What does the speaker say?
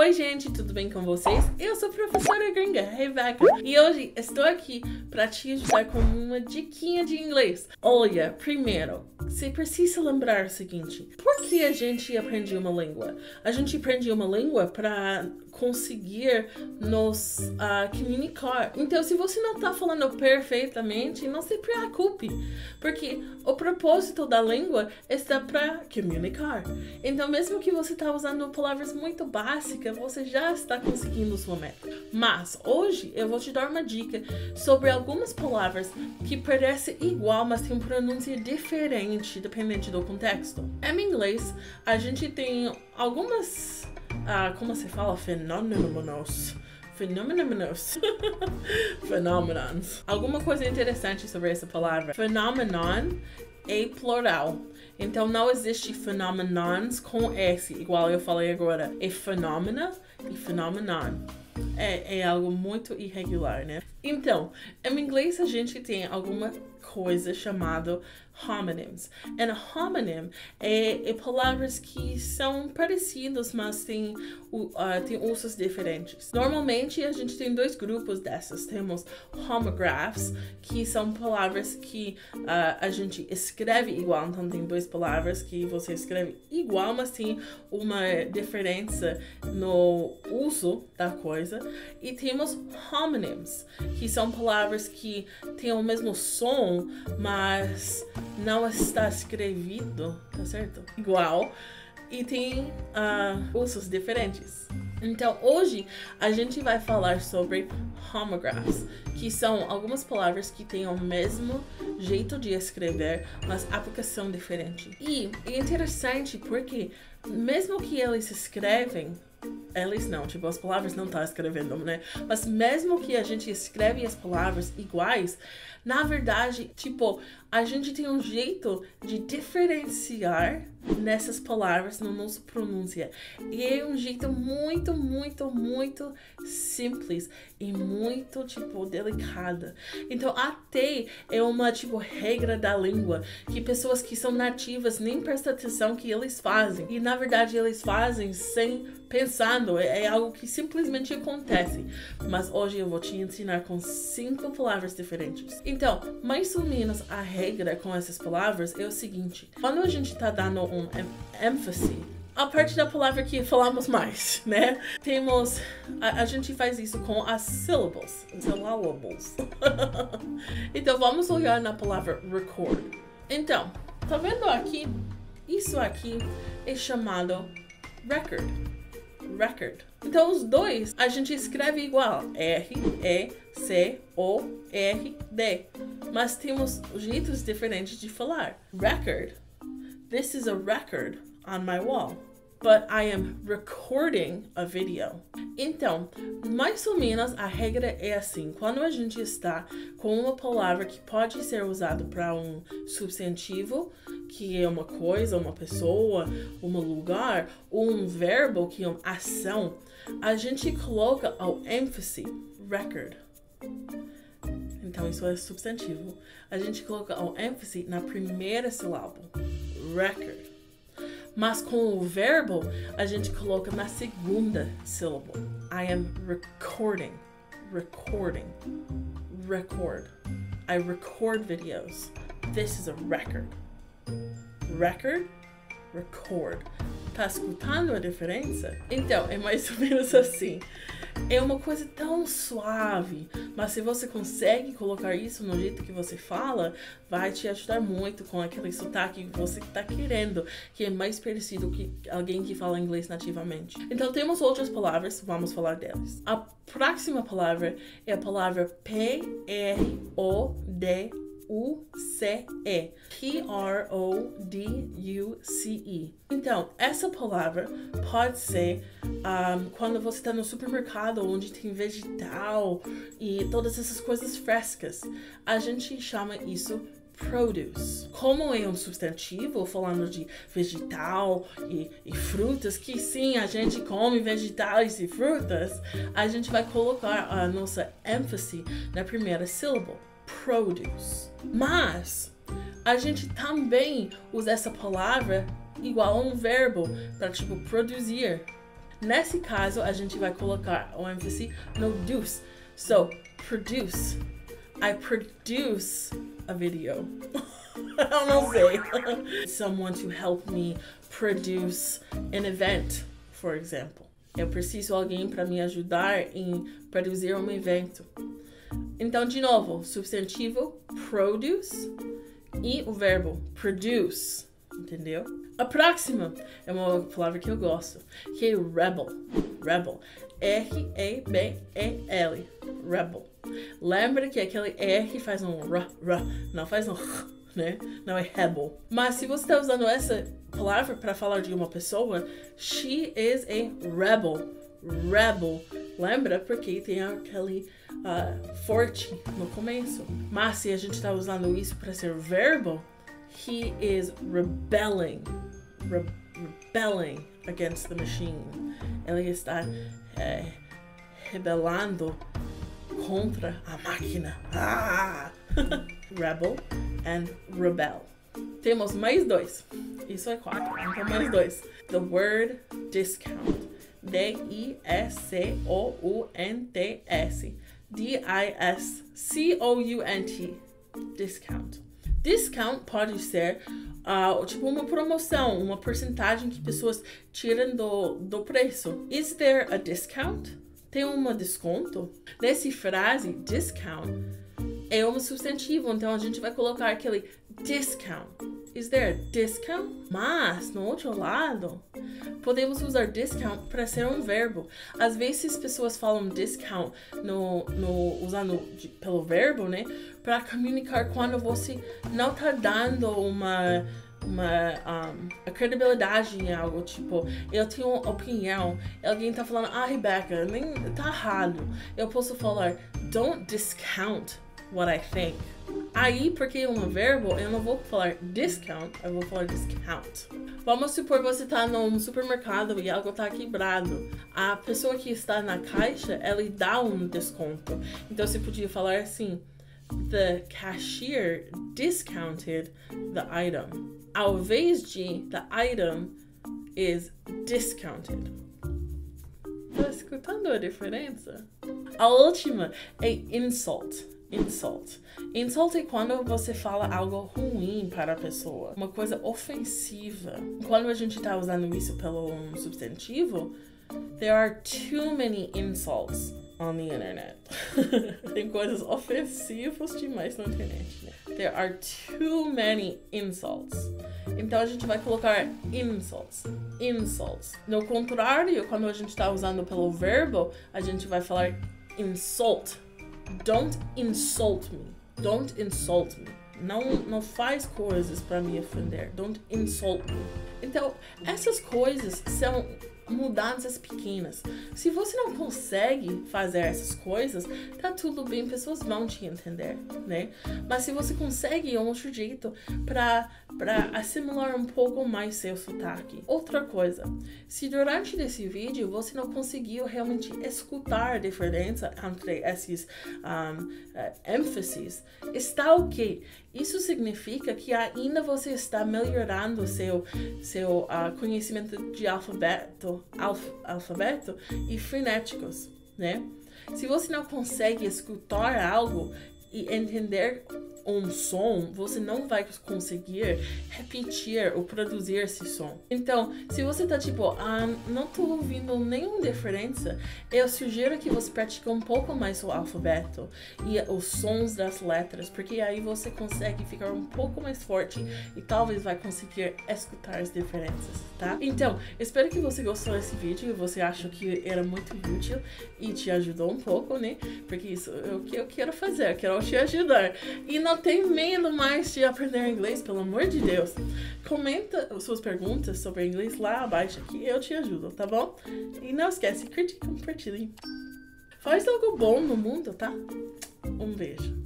Oi gente, tudo bem com vocês? Eu sou a professora gringa, Rebecca, e hoje estou aqui para te ajudar com uma diquinha de inglês. Olha, primeiro, você precisa lembrar o seguinte: por que a gente aprende uma língua? A gente aprende uma língua para conseguir nos comunicar. Então, se você não está falando perfeitamente, não se preocupe, porque o propósito da língua está para comunicar. Então, mesmo que você está usando palavras muito básicas, você já está conseguindo sua meta. Mas hoje eu vou te dar uma dica sobre algumas palavras que parecem igual, mas tem uma pronúncia diferente dependente do contexto. Em inglês, a gente tem algumas como se fala? Fenômenos. Alguma coisa interessante sobre essa palavra. Phenomenon é plural. Então não existe phenomenons com S, igual eu falei agora. É phenomena e phenomenon. É algo muito irregular, né? Então, em inglês a gente tem alguma coisa chamada homonyms. E homonym é palavras que são parecidas, mas tem usos diferentes. Normalmente a gente tem dois grupos dessas. Temos homographs, que são palavras que a gente escreve igual. Então tem duas palavras que você escreve igual, mas tem uma diferença no uso da coisa. E temos homonyms, que são palavras que têm o mesmo som, mas não está escrevido, tá certo? Igual, e tem usos diferentes. Então, hoje a gente vai falar sobre homographs, que são algumas palavras que têm o mesmo jeito de escrever, mas aplicação diferente. E é interessante porque, mesmo que eles escrevem, eles não, tipo, as palavras não estão escrevendo, né? Mas mesmo que a gente escreve as palavras iguais, na verdade, tipo, a gente tem um jeito de diferenciar nessas palavras na nossa pronúncia. E é um jeito muito, muito, muito simples e muito, tipo, delicada. Então, até é uma, tipo, regra da língua que pessoas que são nativas nem prestam atenção que eles fazem. E, na verdade, eles fazem sem pensando. É algo que simplesmente acontece. Mas hoje eu vou te ensinar com 5 palavras diferentes. Então, mais ou menos a regra com essas palavras é o seguinte: quando a gente tá dando um ênfase, a parte da palavra que falamos mais, né? Temos, a gente faz isso com as syllables. Então, vamos olhar na palavra record. Então, tá vendo aqui? Isso aqui é chamado record. Então, os dois a gente escreve igual. R-E-C-O-R-D. Mas temos jeitos diferentes de falar. Record. This is a record on my wall. But I am recording a video. Então, mais ou menos a regra é assim: quando a gente está com uma palavra que pode ser usada para um substantivo, que é uma coisa, uma pessoa, um lugar, ou um verbo, que é uma ação, a gente coloca o ênfase record. Então, isso é substantivo. A gente coloca o ênfase na primeira sílaba, record. Mas com o verbo, a gente coloca na segunda sílaba. I am recording. Record. I record videos. This is a record. Record. Tá escutando a diferença? Então, é mais ou menos assim. É uma coisa tão suave, mas se você consegue colocar isso no jeito que você fala, vai te ajudar muito com aquele sotaque que você está querendo, que é mais parecido que alguém que fala inglês nativamente. Então, temos outras palavras, vamos falar delas. A próxima palavra é a palavra P-R-O-D-U-C-E. P-R-O-D-U-C-E. Então, essa palavra pode ser quando você está no supermercado onde tem vegetal e todas essas coisas frescas. A gente chama isso produce. Como é um substantivo, falando de vegetal e frutas, que sim, a gente come vegetais e frutas, a gente vai colocar a nossa ênfase na primeira sílaba. Produce. Mas a gente também usa essa palavra igual a um verbo para, tipo, produzir. Nesse caso, a gente vai colocar o ênfase no deuce. So, produce. I produce a video. Eu não sei. Someone to help me produce an event, for example. Eu preciso de alguém para me ajudar em produzir um evento. Então, de novo, substantivo produce e o verbo produce, entendeu? A próxima é uma palavra que eu gosto, que é rebel. Rebel. R-E-B-E-L. Rebel. Lembra que aquele R faz um R, não faz um R, né? Não é rebel. Mas se você está usando essa palavra para falar de uma pessoa, she is a rebel. Rebel. Lembra? Porque tem aquele forte no começo. Mas se a gente está usando isso para ser verbo, he is rebelling. Rebelling against the machine. Ele está rebelando contra a máquina. Rebel and rebel. Temos mais dois. Isso é 4. Então mais dois. The word discount. D-I-S-C-O-U-N-T-S. D-I-S-C-O-U-N-T. Discount. Discount pode ser tipo uma promoção, uma porcentagem que pessoas tiram do preço. Is there a discount? Tem um desconto? Nessa frase, discount é um substantivo, então a gente vai colocar aquele discount. Is there a discount? Mas, no outro lado, podemos usar discount para ser um verbo. Às vezes, pessoas falam discount usando pelo verbo, né? Para comunicar quando você não está dando uma credibilidade em algo, tipo, eu tenho uma opinião, alguém tá falando, Rebecca, nem tá errado. Eu posso falar, don't discount what I think. Aí, porque é um verbo, eu não vou falar discount, eu vou falar discount. Vamos supor que você tá num supermercado e algo tá quebrado. A pessoa que está na caixa, ela dá um desconto. Então, você podia falar assim, the cashier discounted the item. Ao invés de the item is discounted. Tá escutando a diferença? A última é insult. Insult. Insult é quando você fala algo ruim para a pessoa, uma coisa ofensiva. Quando a gente está usando isso pelo substantivo, there are too many insults on the internet. Tem coisas ofensivas demais na internet, né? There are too many insults. Então a gente vai colocar insults. Insults. No contrário, quando a gente está usando pelo verbo, a gente vai falar insult. Don't insult me. Don't insult me. Não faz coisas para me ofender. Don't insult me. Então, essas coisas são mudanças pequenas. Se você não consegue fazer essas coisas, tá tudo bem, pessoas vão te entender, né? Mas se você consegue um outro jeito para assimilar um pouco mais seu sotaque. Outra coisa, se durante esse vídeo você não conseguiu realmente escutar a diferença entre esses ênfases, está ok. Isso significa que ainda você está melhorando seu conhecimento de alfabeto e fonéticos, né? Se você não consegue escutar algo e entender um som, você não vai conseguir repetir ou produzir esse som. Então, se você tá tipo, não tô ouvindo nenhuma diferença, eu sugiro que você pratique um pouco mais o alfabeto e os sons das letras, porque aí você consegue ficar um pouco mais forte e talvez vai conseguir escutar as diferenças, tá? Então, espero que você gostou desse vídeo e você acha que era muito útil e te ajudou um pouco, né? Porque isso é o que eu quero fazer, eu quero te ajudar. E não tem medo mais de aprender inglês, pelo amor de Deus. Comenta suas perguntas sobre inglês lá abaixo que eu te ajudo, tá bom? E não esquece, curte e compartilhe. Faz algo bom no mundo, tá? Um beijo.